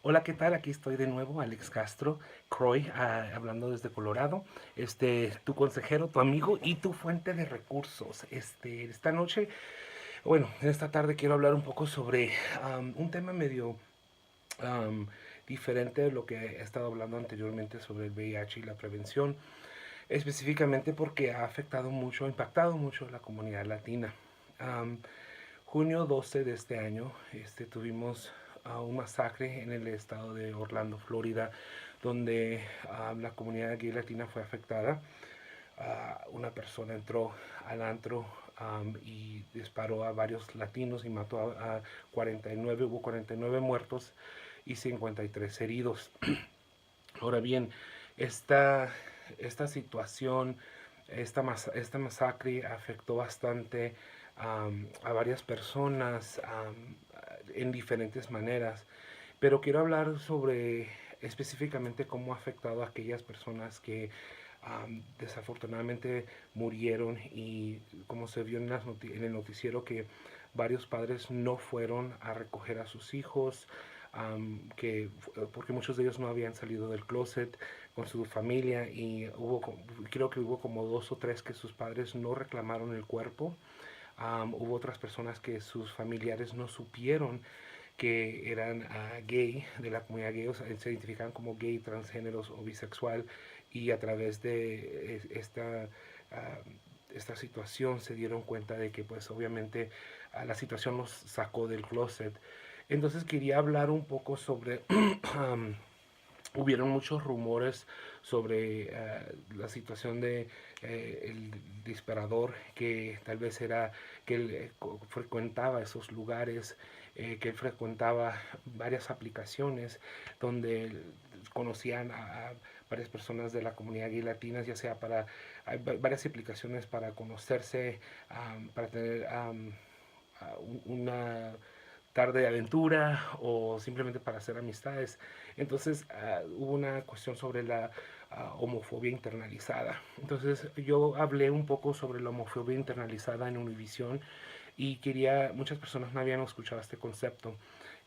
Hola, ¿qué tal? Aquí estoy de nuevo, Alex Castro, Croy, hablando desde Colorado. Tu consejero, tu amigo y tu fuente de recursos. Esta noche, bueno, en esta tarde quiero hablar un poco sobre un tema medio am, diferente de lo que he estado hablando anteriormente sobre el VIH y la prevención, específicamente porque ha afectado mucho, ha impactado mucho la comunidad latina. Am, Junio 12 de este año, tuvimos un masacre en el estado de Orlando, Florida, donde la comunidad gay latina fue afectada. Una persona entró al antro y disparó a varios latinos y mató a 49, hubo 49 muertos y 53 heridos. Ahora bien, esta, esta situación, esta masacre afectó bastante a varias personas en diferentes maneras, pero quiero hablar sobre específicamente cómo ha afectado a aquellas personas que desafortunadamente murieron y como se vio en el noticiero que varios padres no fueron a recoger a sus hijos, porque muchos de ellos no habían salido del closet con su familia y creo que hubo como dos o tres que sus padres no reclamaron el cuerpo. Hubo otras personas que sus familiares no supieron que eran gay, de la comunidad gay, o sea, se identificaban como gay, transgéneros o bisexual, y a través de esta situación se dieron cuenta de que pues obviamente la situación los sacó del closet. Entonces quería hablar un poco sobre hubieron muchos rumores sobre la situación de el disparador, que tal vez era que él frecuentaba esos lugares, que él frecuentaba varias aplicaciones donde conocían a varias personas de la comunidad gay latinas, ya sea para hay varias aplicaciones para conocerse, para tener una tarde de aventura o simplemente para hacer amistades. Entonces hubo una cuestión sobre la homofobia internalizada. Entonces yo hablé un poco sobre la homofobia internalizada en Univision y muchas personas no habían escuchado este concepto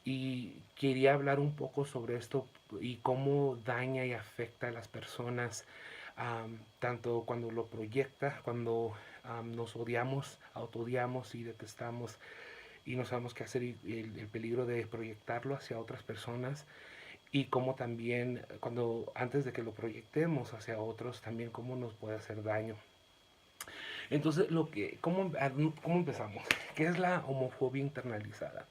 y quería hablar un poco sobre esto y cómo daña y afecta a las personas, tanto cuando lo proyecta, cuando nos odiamos, autodiamos y detestamos y no sabemos qué hacer y el peligro de proyectarlo hacia otras personas y cómo también cuando antes de que lo proyectemos hacia otros también cómo nos puede hacer daño. Entonces, ¿cómo empezamos? ¿Qué es la homofobia internalizada?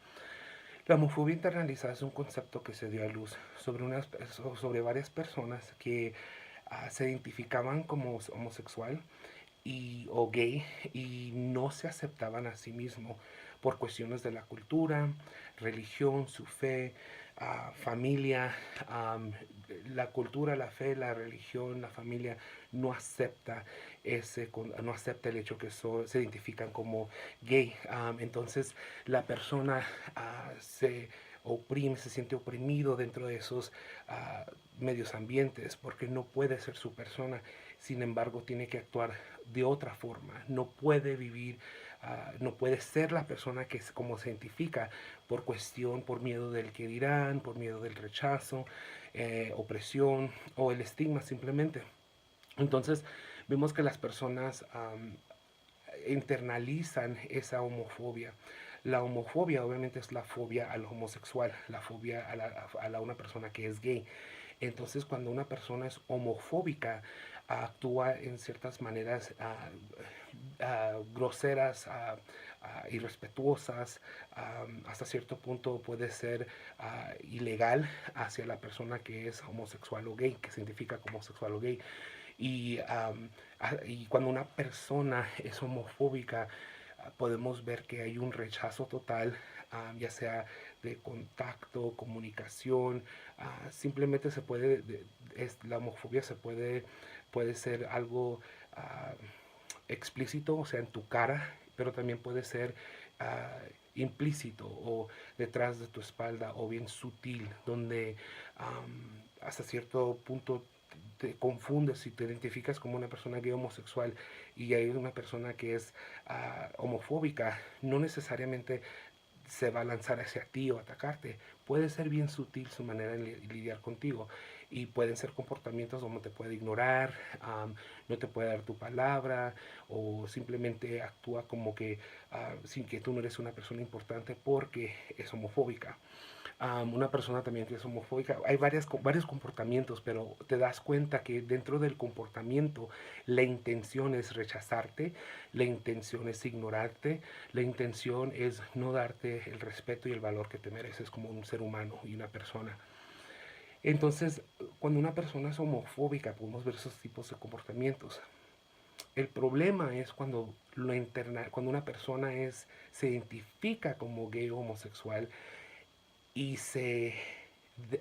La homofobia internalizada es un concepto que se dio a luz sobre varias personas que se identificaban como homosexual o gay y no se aceptaban a sí mismos por cuestiones de la cultura, religión, su fe, familia. La cultura, la fe, la religión, la familia no acepta no acepta el hecho que se identifican como gay. Entonces la persona se oprime, se siente oprimido dentro de esos medios ambientes porque no puede ser su persona. Sin embargo, tiene que actuar de otra forma. No puede vivir, no puede ser la persona que es como se identifica por miedo del que dirán, por miedo del rechazo, opresión o el estigma simplemente. Entonces, vemos que las personas internalizan esa homofobia. La homofobia obviamente es la fobia al homosexual, la fobia a una persona que es gay. Entonces cuando una persona es homofóbica, actúa en ciertas maneras groseras, irrespetuosas, hasta cierto punto puede ser ilegal hacia la persona que es homosexual o gay, que se identifica como homosexual o gay. Y, y cuando una persona es homofóbica, podemos ver que hay un rechazo total, ya sea de contacto, comunicación, simplemente la homofobia puede ser algo explícito, o sea, en tu cara, pero también puede ser implícito o detrás de tu espalda o bien sutil, donde hasta cierto punto te confundes y te identificas como una persona gay homosexual y hay una persona que es homofóbica, no necesariamente se va a lanzar hacia ti o atacarte. puede ser bien sutil su manera de lidiar contigo y pueden ser comportamientos donde te puede ignorar, no te puede dar tu palabra o simplemente actúa como que sin que tú no eres una persona importante porque es homofóbica. Una persona también que es homofóbica, hay varios comportamientos, pero te das cuenta que dentro del comportamiento la intención es rechazarte, la intención es ignorarte, la intención es no darte el respeto y el valor que te mereces como un ser humano y una persona. Entonces, cuando una persona es homofóbica, podemos ver esos tipos de comportamientos. El problema es cuando una persona se identifica como gay o homosexual y se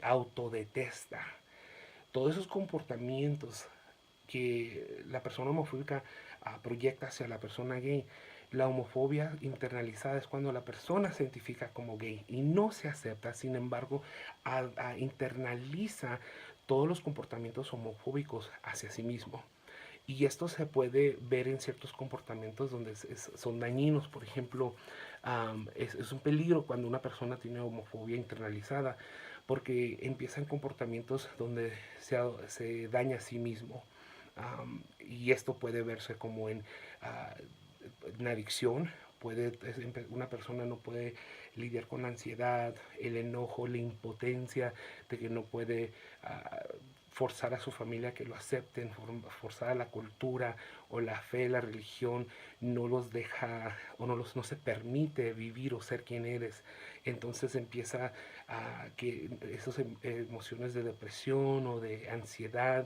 autodetesta. Todos esos comportamientos que la persona homofóbica proyecta hacia la persona gay, la homofobia internalizada es cuando la persona se identifica como gay y no se acepta, sin embargo, internaliza todos los comportamientos homofóbicos hacia sí mismo. Y esto se puede ver en ciertos comportamientos donde son dañinos. Por ejemplo, es un peligro cuando una persona tiene homofobia internalizada porque empiezan comportamientos donde se daña a sí mismo. Y esto puede verse como en una adicción. Una persona no puede lidiar con la ansiedad, el enojo, la impotencia de que no puede forzar a su familia que lo acepten, forzar a la cultura o la fe, la religión, no los deja o no se permite vivir o ser quien eres. Entonces empieza a que esas emociones de depresión o de ansiedad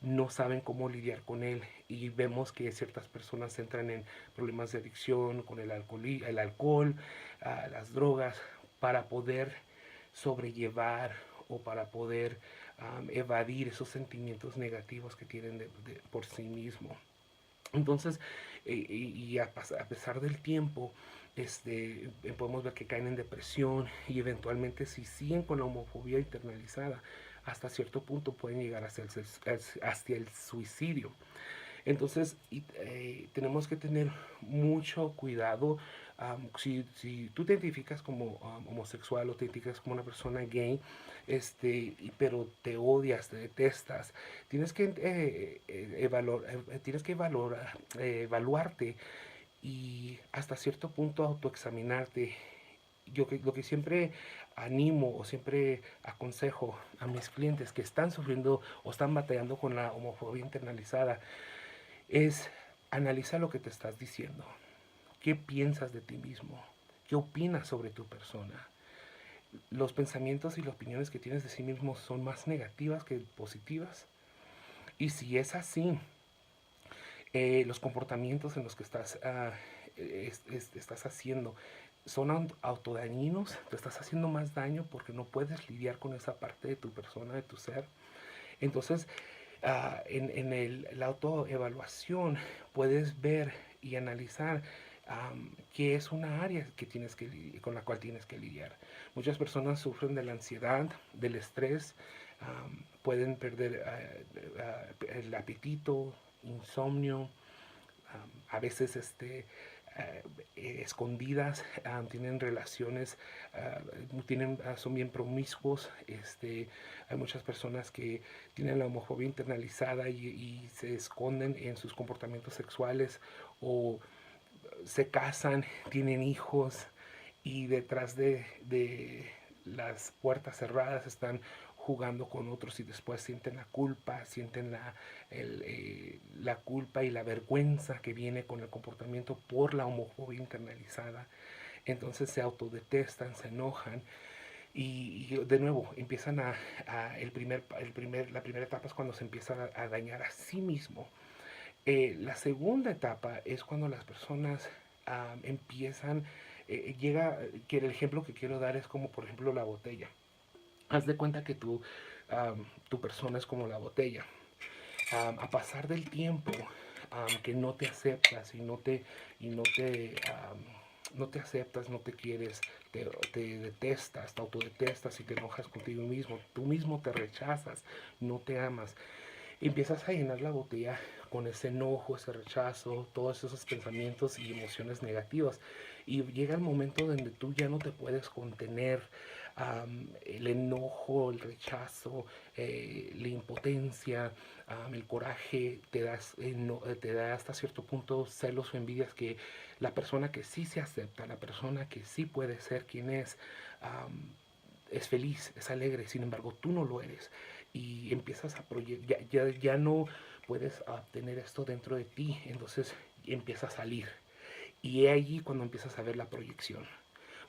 no saben cómo lidiar con él y vemos que ciertas personas entran en problemas de adicción con el alcohol, las drogas, para poder sobrellevar o para poder evadir esos sentimientos negativos que tienen por sí mismo. Entonces, a pesar del tiempo, podemos ver que caen en depresión y eventualmente si siguen con la homofobia internalizada, hasta cierto punto pueden llegar hacia el suicidio. Entonces, tenemos que tener mucho cuidado. Si tú te identificas como homosexual o te identificas como una persona gay, pero te odias, te detestas, tienes que evaluarte y hasta cierto punto autoexaminarte. Lo que siempre animo o siempre aconsejo a mis clientes que están sufriendo o están batallando con la homofobia internalizada es analiza lo que te estás diciendo. ¿Qué piensas de ti mismo? ¿Qué opinas sobre tu persona? Los pensamientos y las opiniones que tienes de sí mismo son más negativas que positivas. Y si es así, los comportamientos en los que estás haciendo son autodañinos, te estás haciendo más daño porque no puedes lidiar con esa parte de tu persona, de tu ser. Entonces, la autoevaluación puedes ver y analizar qué es una área con la cual tienes que lidiar. Muchas personas sufren de la ansiedad, del estrés, pueden perder el apetito, insomnio, a veces escondidas, tienen relaciones, son bien promiscuos. Hay muchas personas que tienen la homofobia internalizada y se esconden en sus comportamientos sexuales o se casan, tienen hijos y detrás de las puertas cerradas están jugando con otros y después sienten la culpa, sienten la culpa y la vergüenza que viene con el comportamiento por la homofobia internalizada. Entonces se autodetestan, se enojan y de nuevo empiezan la primera etapa es cuando se empieza a dañar a sí mismo. La segunda etapa es cuando las personas empiezan, que el ejemplo que quiero dar es como por ejemplo la botella. Haz de cuenta que tu persona es como la botella. A pasar del tiempo, que no te aceptas no te aceptas, no te quieres, te detestas, te autodetestas y te enojas contigo mismo, tú mismo te rechazas, no te amas, empiezas a llenar la botella con ese enojo, ese rechazo, todos esos pensamientos y emociones negativas. Y llega el momento donde tú ya no te puedes contener, el enojo, el rechazo, la impotencia, el coraje, te da hasta cierto punto celos o envidias que la persona que sí se acepta, la persona que sí puede ser quien es feliz, es alegre, sin embargo tú no lo eres y empiezas a proyectar, ya no puedes obtener esto dentro de ti, entonces empieza a salir y es allí cuando empiezas a ver la proyección.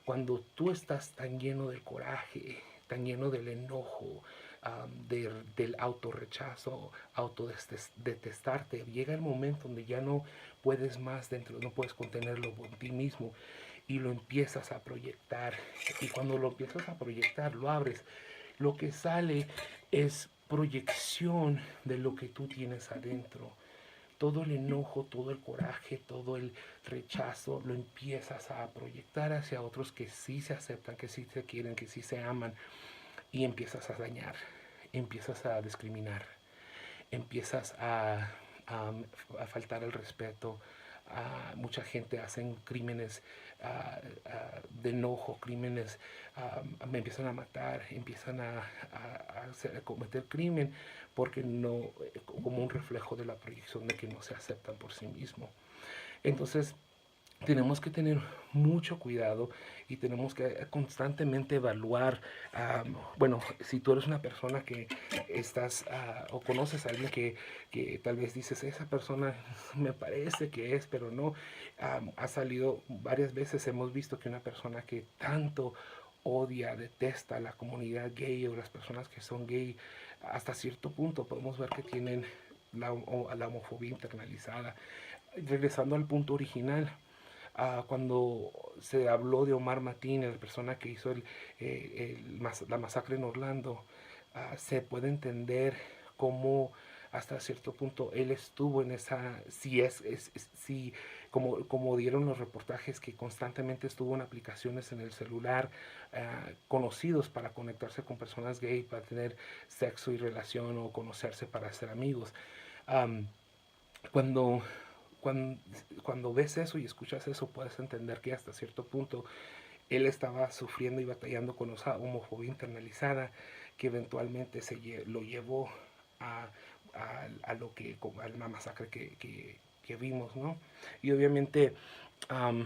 Cuando tú estás tan lleno del coraje, tan lleno del enojo, del autorrechazo, autodetestarte, llega el momento donde ya no puedes más dentro, no puedes contenerlo por ti mismo y lo empiezas a proyectar. Y cuando lo empiezas a proyectar, lo abres, lo que sale es proyección de lo que tú tienes adentro. Todo el enojo, todo el coraje, todo el rechazo, lo empiezas a proyectar hacia otros que sí se aceptan, que sí se quieren, que sí se aman, y empiezas a dañar, empiezas a discriminar, empiezas a, a faltar el respeto. Mucha gente hacen crímenes de enojo, crímenes, me empiezan a matar, empiezan a cometer crimen porque no, como un reflejo de la proyección de que no se aceptan por sí mismo. Entonces, tenemos que tener mucho cuidado y tenemos que constantemente evaluar, bueno, si tú eres una persona que estás o conoces a alguien que tal vez dices, esa persona me parece que es, pero no, ha salido varias veces, hemos visto que una persona que tanto odia, detesta a la comunidad gay o las personas que son gay, hasta cierto punto podemos ver que tienen la homofobia internalizada. Regresando al punto original, cuando se habló de Omar Martínez, la persona que hizo la masacre en Orlando, se puede entender cómo hasta cierto punto él estuvo en esa, si como dieron los reportajes, que constantemente estuvo en aplicaciones en el celular, conocidos para conectarse con personas gay, para tener sexo y relación o conocerse para ser amigos. Um, cuando, cuando, cuando ves eso y escuchas eso, puedes entender que hasta cierto punto él estaba sufriendo y batallando con esa homofobia internalizada que eventualmente lo llevó a, lo que, a la masacre que vimos, ¿no? Y obviamente um,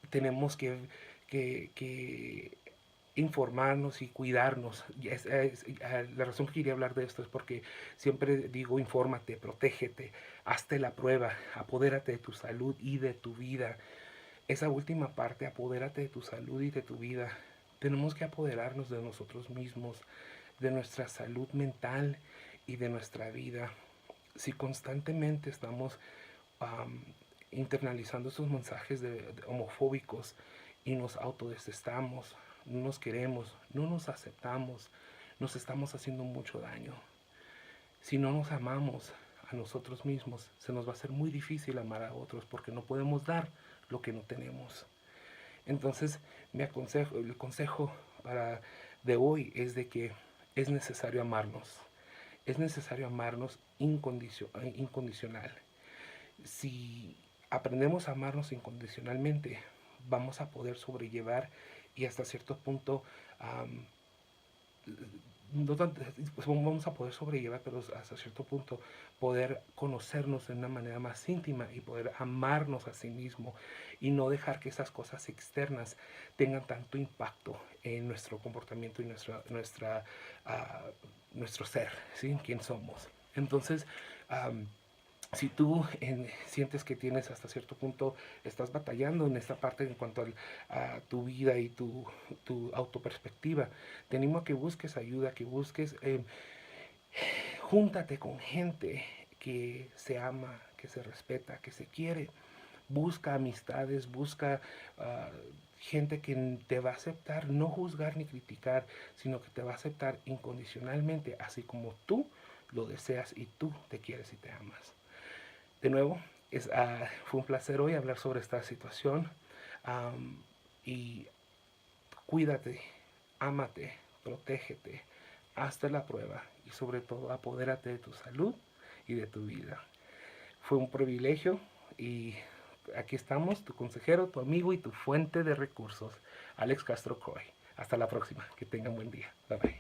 tenemos que informarnos y cuidarnos. La razón que quería hablar de esto es porque siempre digo, infórmate, protégete, hazte la prueba, apodérate de tu salud y de tu vida. Esa última parte, apodérate de tu salud y de tu vida. Tenemos que apoderarnos de nosotros mismos, de nuestra salud mental y de nuestra vida. Si constantemente estamos um, internalizando esos mensajes de homofóbicos y nos autodesestamos, no nos queremos, no nos aceptamos, nos estamos haciendo mucho daño. Si no nos amamos a nosotros mismos, se nos va a hacer muy difícil amar a otros porque no podemos dar lo que no tenemos. Entonces, el consejo de hoy es de que es necesario amarnos. Es necesario amarnos incondicional. Si aprendemos a amarnos incondicionalmente, vamos a poder sobrellevar y hasta cierto punto um, no tanto, pues vamos a poder sobrellevar, pero hasta cierto punto poder conocernos de una manera más íntima y poder amarnos a sí mismo y no dejar que esas cosas externas tengan tanto impacto en nuestro comportamiento y nuestro ser, ¿sí? ¿Quién somos? Entonces, si tú sientes que tienes hasta cierto punto, estás batallando en esta parte en cuanto a tu vida y tu autoperspectiva, te animo a que busques ayuda, que busques, júntate con gente que se ama, que se respeta, que se quiere. Busca amistades, busca gente que te va a aceptar, no juzgar ni criticar, sino que te va a aceptar incondicionalmente, así como tú lo deseas y tú te quieres y te amas. De nuevo, fue un placer hoy hablar sobre esta situación, y cuídate, ámate, protégete, hazte la prueba y sobre todo apodérate de tu salud y de tu vida. Fue un privilegio y aquí estamos, tu consejero, tu amigo y tu fuente de recursos, Alex Castro Croy. Hasta la próxima. Que tengan buen día. Bye bye.